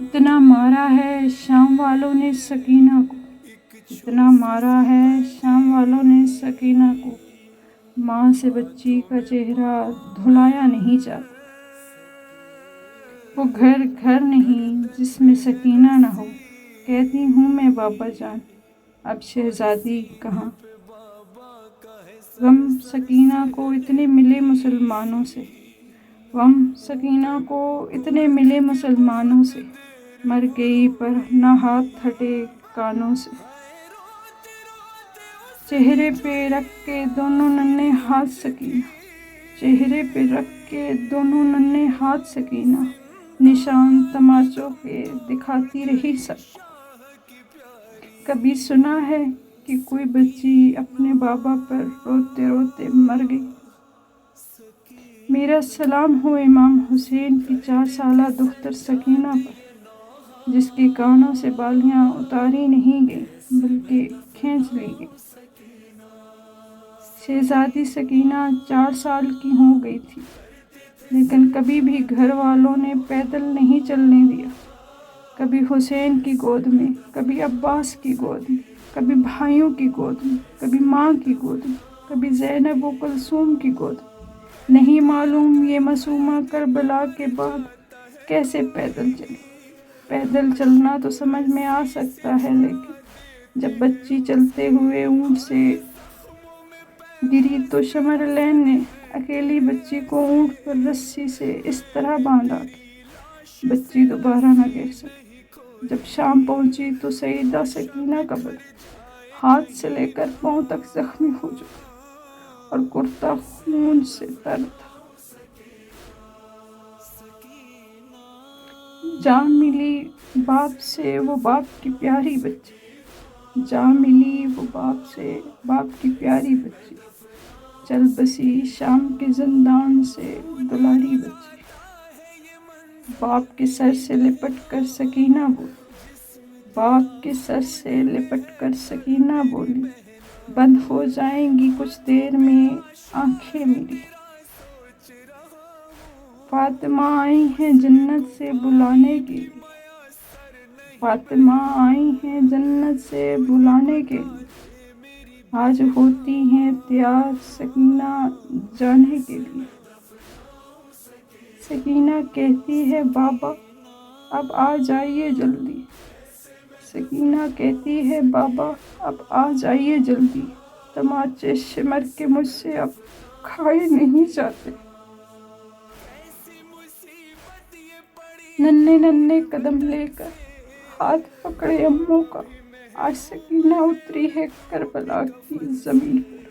اتنا مارا ہے شام والوں نے سکینہ کو، اتنا مارا ہے شام والوں نے سکینہ کو، ماں سے بچی کا چہرہ دھلایا نہیں جاتا۔ وہ گھر گھر نہیں جس میں سکینہ نہ ہو، کہتی ہوں میں بابا جان اب شہزادی کہاں۔ غم سکینہ کو اتنے ملے مسلمانوں سے، غم سکینہ کو اتنے ملے مسلمانوں سے، مر گئی پر نہ ہاتھ ہٹے کانوں سے۔ چہرے پہ رکھ کے دونوں ننھے ہاتھ سکینہ، چہرے پہ رکھ کے دونوں ننھے ہاتھ سکینہ، نشان تماچوں کے دکھاتی رہی سب کو۔ کبھی سنا ہے کہ کوئی بچی اپنے بابا پر روتے روتے مر گئی؟ میرا سلام ہو امام حسین کی 4 سالہ دختر سکینہ پر، جس کے کانوں سے بالیاں اتاری نہیں گئیں بلکہ کھینچ لی گئیں۔ شہزادی سکینہ 4 سال کی ہو گئی تھی، لیکن کبھی بھی گھر والوں نے پیدل نہیں چلنے دیا۔ کبھی حسین کی گود میں، کبھی عباس کی گود میں، کبھی بھائیوں کی گود میں، کبھی ماں کی گود میں، کبھی زینب و کلثوم کی گود میں۔ نہیں معلوم یہ معصومہ کربلا کے بعد کیسے پیدل چلی۔ پیدل چلنا تو سمجھ میں آ سکتا ہے، لیکن جب بچی چلتے ہوئے اونٹ سے گری تو شمرلین نے اکیلی بچی کو اونٹ پر رسی سے اس طرح باندھا کہ بچی دوبارہ نہ گر سکی۔ جب شام پہنچی تو سیدہ سکینہ کا بدن ہاتھ سے لے کر پاؤں تک زخمی ہو چکا اور کرتا خون سے تر تھا۔ جا ملی باپ سے وہ باپ کی پیاری بچی، جا ملی وہ باپ سے باپ کی پیاری بچی، چل بسی شام کے زندان سے دلاری بچی۔ باپ کے سر سے لپٹ کر سکینہ بولی، باپ کے سر سے لپٹ کر سکینہ بولی، بند ہو جائیں گی کچھ دیر میں آنکھیں میری۔ فاطمہ آئی ہیں جنت سے بلانے کے لیے، فاطمہ آئی ہیں جنت سے بلانے کے لیے، آج ہوتی ہیں تیار سکینہ جانے کے لیے۔ سکینہ کہتی ہے بابا اب آ جائیے جلدی، سکینہ کہتی ہے بابا اب آ جائیے جلدی، تماچے شمر کے مجھ سے اب کھائے نہیں جاتے۔ ننھے ننھے قدم لے کر ہاتھ پکڑے اماں کا، آج سکینہ اتری ہے کربلا کی زمین پر۔